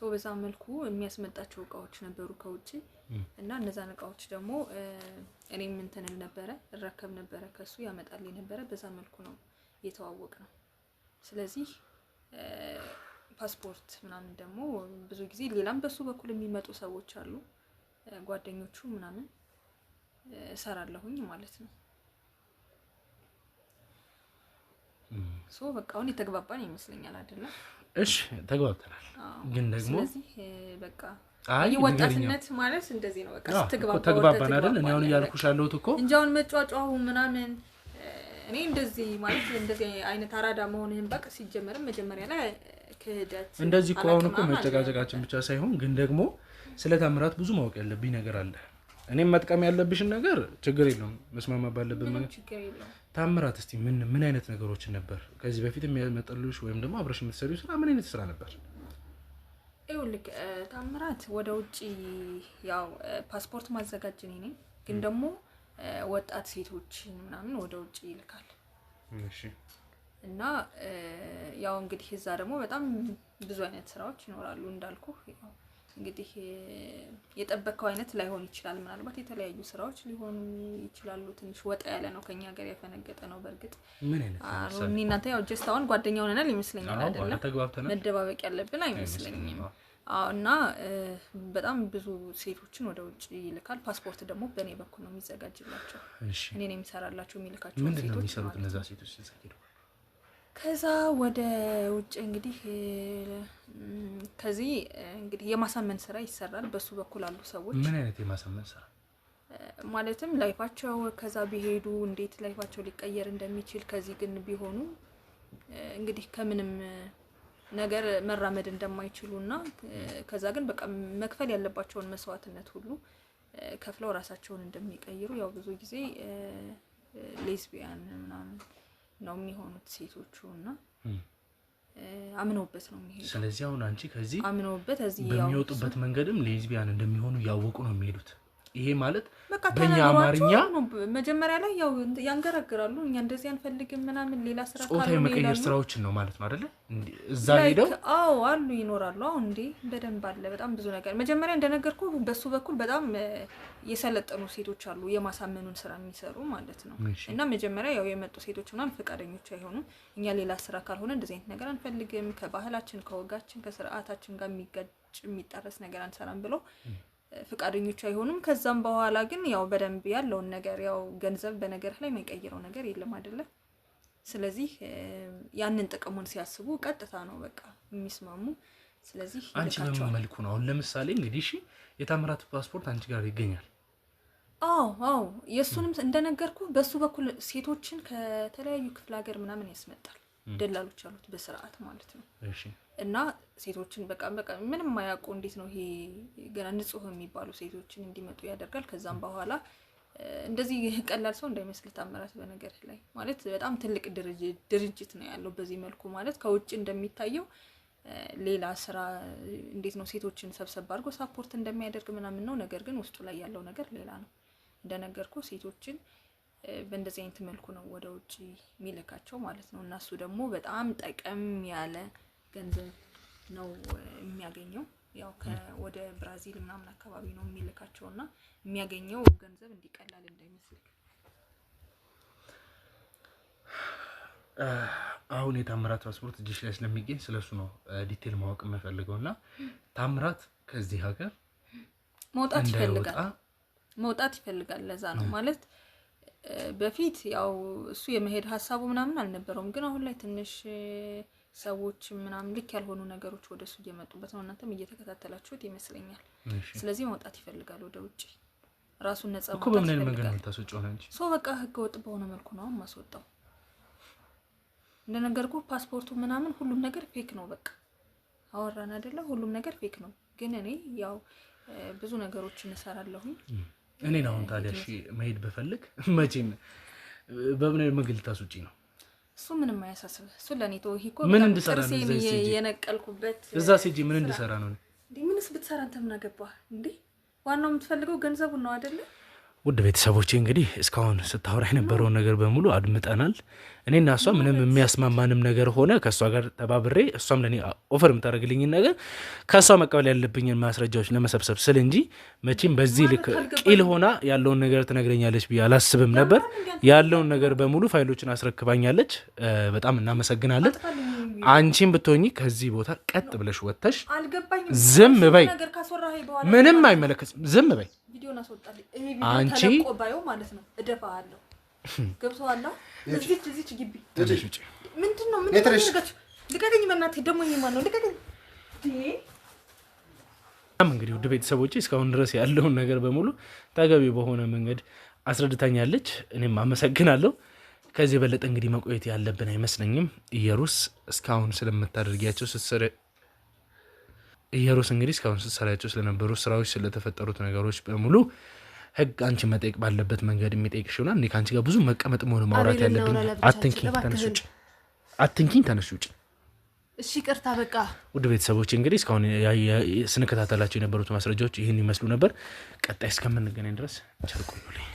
በዛ መልኩ የሚያስመጣቸው እቃዎች ነበሩ ከውጭ እና እነዛን እቃዎች ደግሞ እኔም እንትን ነበረ እረከብ ነበረ፣ ከሱ ያመጣልኝ ነበረ። በዛ መልኩ ነው የተዋወቅ ነው። ስለዚህ ፓስፖርት ምናምን ደግሞ ብዙ ጊዜ ሌላም በሱ በኩል የሚመጡ ሰዎች አሉ፣ ጓደኞቹ ምናምን እሰራለሁኝ ማለት ነው። በቃ አሁን የተግባባን ይመስለኛል አይደለ? እሺ ተግባብተናል። ግን ደግሞ ስለዚህ በቃ ወጣትነት ማለት እንደዚህ ነው። በቃ ተግባባን አይደል? እኔ አሁን እያልኩሽ ያለሁት እኮ እንጃውን መጫጫው ምናምን እኔ እንደዚህ ማለት እንደዚህ አይነት አራዳ መሆንህን በቃ ሲጀመርም መጀመሪያ ላይ ክህደት እንደዚህ እኮ አሁን እኮ መጨቃጨቃችን ብቻ ሳይሆን ግን ደግሞ ስለ ታምራት ብዙ ማወቅ ያለብኝ ነገር አለ። እኔም መጥቀም ያለብሽን ነገር ችግር የለውም፣ መስማማ ባለብን ነገር ችግር የለውም። ታምራት እስቲ ምን አይነት ነገሮችን ነበር ከዚህ በፊት የሚያመጣልሽ ወይም ደግሞ አብረሽ የምትሰሪው ስራ ምን አይነት ስራ ነበር? ይኸውልህ ታምራት ወደ ውጪ ያው ፓስፖርት ማዘጋጅ ነኝ፣ ግን ደግሞ ወጣት ሴቶችን ምናምን ወደ ውጪ ይልካል። እሺ። እና ያው እንግዲህ እዛ ደግሞ በጣም ብዙ አይነት ስራዎች ይኖራሉ እንዳልኩ። ያው እንግዲህ የጠበቀው አይነት ላይሆን ይችላል፣ ምናልባት የተለያዩ ስራዎች ሊሆኑ ይችላሉ። ትንሽ ወጣ ያለ ነው፣ ከኛ ሀገር ያፈነገጠ ነው። በርግጥ ምን አይነት እኔ እናንተ ያው ጀስት አሁን ጓደኛ ሆነናል ይመስለኛል አይደለም? መደባበቅ ያለብን አይመስለኝም። እና በጣም ብዙ ሴቶችን ወደ ውጭ ይልካል። ፓስፖርት ደግሞ በእኔ በኩል ነው የሚዘጋጅላቸው። እኔ ነኝ የሚሰራላቸው የሚልካቸው ሴቶች። ምንድነው የሚሰሩት እነዛ ሴቶች? ከዛ ወደ ውጭ እንግዲህ ከዚህ እንግዲህ የማሳመን ስራ ይሰራል በሱ በኩል አሉ ሰዎች ምን አይነት የማሳመን ስራ ማለትም ላይፋቸው ከዛ ቢሄዱ እንዴት ላይፋቸው ሊቀየር እንደሚችል ከዚህ ግን ቢሆኑ እንግዲህ ከምንም ነገር መራመድ እንደማይችሉና ከዛ ግን በቃ መክፈል ያለባቸውን መስዋዕትነት ሁሉ ከፍለው ራሳቸውን እንደሚቀይሩ ያው ብዙ ጊዜ ሌዝቢያን ምናምን ነው የሚሆኑት ሴቶቹና አምነውበት ነው የሚሄዱት ስለዚህ አሁን አንቺ ከዚህ አምነውበት እዚህ በሚወጡበት መንገድም ሌዝቢያን እንደሚሆኑ ያወቁ ነው የሚሄዱት ይሄ ማለት በእኛ አማርኛ መጀመሪያ ላይ ያው ያንገራግራሉ እኛ እንደዚህ አንፈልግም ምናምን ሌላ ስራ ካለ ጾታዊ መቀየር ስራዎችን ነው ማለት ነው አይደለ እዛ ሄደው አዎ አሉ ይኖራሉ አሁን እንዴ በደንብ አለ በጣም ብዙ ነገር መጀመሪያ እንደነገርኩ በሱ በኩል በጣም የሰለጠኑ ሴቶች አሉ የማሳመኑን ስራ የሚሰሩ ማለት ነው እና መጀመሪያ ያው የመጡ ሴቶች ምናምን ፈቃደኞች አይሆኑም እኛ ሌላ ስራ ካልሆነ እንደዚህ አይነት ነገር አንፈልግም ከባህላችን ከወጋችን ከስርዓታችን ጋር የሚጣረስ ነገር አንሰራም ብለው ፍቃደኞች አይሆኑም ከዛም በኋላ ግን ያው በደንብ ያለው ነገር ያው ገንዘብ በነገር ላይ የማይቀይረው ነገር የለም አይደለ ስለዚህ ያንን ጥቅሙን ሲያስቡ ቀጥታ ነው በቃ የሚስማሙ ስለዚህ አንቺ በምን መልኩ ነው አሁን ለምሳሌ እንግዲህ እሺ የታምራት ፓስፖርት አንቺ ጋር ይገኛል አዎ የሱንም እንደነገርኩ በሱ በኩል ሴቶችን ከተለያዩ ክፍለ ሀገር ምናምን ያስመጣል ደላሎች አሉት በስርዓት ማለት ነው እሺ እና ሴቶችን በቃ ምንም ማያውቁ እንዴት ነው ይሄ ገና ንጹህ የሚባሉ ሴቶችን እንዲመጡ ያደርጋል ከዛም በኋላ እንደዚህ ቀላል ሰው እንዳይመስል ታምራት በነገር ላይ ማለት በጣም ትልቅ ድርጅት ነው ያለው በዚህ መልኩ ማለት ከውጭ እንደሚታየው ሌላ ስራ እንዴት ነው ሴቶችን ሰብሰብ አድርጎ ሳፖርት እንደሚያደርግ ምናምን ነው ነገር ግን ውስጡ ላይ ያለው ነገር ሌላ ነው እንደነገርኩ ሴቶችን በእንደዚህ አይነት መልኩ ነው ወደ ውጭ የሚልካቸው ማለት ነው እና እሱ ደግሞ በጣም ጠቀም ያለ ገንዘብ ነው የሚያገኘው ያው ወደ ብራዚል ምናምን አካባቢ ነው የሚልካቸውና የሚያገኘው ገንዘብ እንዲቀላል እንዳይመስል አሁን የታምራት ፓስፖርት እጅሽ ላይ ስለሚገኝ ስለሱ ነው ዲቴል ማወቅ የምፈልገውና ታምራት ከዚህ ሀገር መውጣት ይፈልጋል ለዛ ነው ማለት በፊት ያው እሱ የመሄድ ሐሳቡ ምናምን አልነበረውም ግን አሁን ላይ ትንሽ ሰዎች ምናምን ልክ ያልሆኑ ነገሮች ወደሱ እየመጡበት ነው እናንተም እየተከታተላችሁት ይመስለኛል ስለዚህ መውጣት ይፈልጋል ወደ ውጪ ራሱን ነፃ እኮ በምን መንገድ ነው ታስወጪው ነው እንጂ ሶ በቃ ህገ ወጥ በሆነ መልኩ ነው ማስወጣው እንደነገርኩ ፓስፖርቱ ምናምን ሁሉም ነገር ፌክ ነው በቃ አወራን አይደለ ሁሉም ነገር ፌክ ነው ግን እኔ ያው ብዙ ነገሮችን እሰራለሁ እኔ ነው ታዲያ እሺ መሄድ በፈልግ መቼም በምን መንገድ ታስወጪ ነው እሱ ምንም አያሳስብ እሱ ለኔ ተወሂ እኮ ምን እንድሰራ ነው የነቀልኩበት እዛ ሲጂ ምን እንድሰራ ነው እንዴ ምንስ ብትሰራ አንተ ምን አገባህ እንዴ ዋናው የምትፈልገው ገንዘቡን ነው አይደለ ውድ ቤተሰቦቼ እንግዲህ እስካሁን ስታወራ የነበረው ነገር በሙሉ አድምጠናል እኔና እሷ ምንም የሚያስማማንም ነገር ሆነ ከሷ ጋር ተባብሬ እሷም ለኔ ኦፈር የምታደርግልኝ ነገር ከሷ መቀበል ያለብኝን ማስረጃዎች ለመሰብሰብ ስል እንጂ መቼም በዚህ ልክ ቂል ሆና ያለውን ነገር ትነግረኛለች ብዬ አላስብም ነበር ያለውን ነገር በሙሉ ፋይሎችን አስረክባኛለች በጣም እናመሰግናለን አንቺም ብትሆኚ ከዚህ ቦታ ቀጥ ብለሽ ወጥተሽ ዝም በይ ምንም አይመለከትም ዝም በይ ቪዲዮና አስወጣልኝ ይሄ ቪዲዮ ተለቆባዩ ማለት ነው እደፋለሁ ገብቷል እዚች ግቢ ምንድነው ልቀቀኝ በእናትህ ደግሞ ይሄ ማን ነው ልቀቀኝ እንግዲህ ውድ ቤተሰቦቼ እስካሁን ድረስ ያለውን ነገር በሙሉ ተገቢ በሆነ መንገድ አስረድታኛለች እኔም አመሰግናለሁ ከዚህ በለጠ እንግዲህ መቆየት ያለብን አይመስለኝም ኢየሩስ እስካሁን ስለምታደርጊያቸው ኢየሩስ እንግዲህ እስካሁን ስትሰራቸው ስለነበሩ ስራዎች ስለተፈጠሩት ነገሮች በሙሉ ህግ አንቺ መጠየቅ ባለበት መንገድ የሚጠይቅሽ ይሆናል እኔ ካንቺ ጋር ብዙ መቀመጥ መሆን ማውራት ያለብኝ አትንኪኝ ተነሱጭ እሺ ቅርታ በቃ ውድ ቤተሰቦች እንግዲህ እስካሁን ስንከታተላቸው የነበሩት ማስረጃዎች ይህን ይመስሉ ነበር ቀጣይ እስከምንገናኝ ድረስ ቸር ቆዩልኝ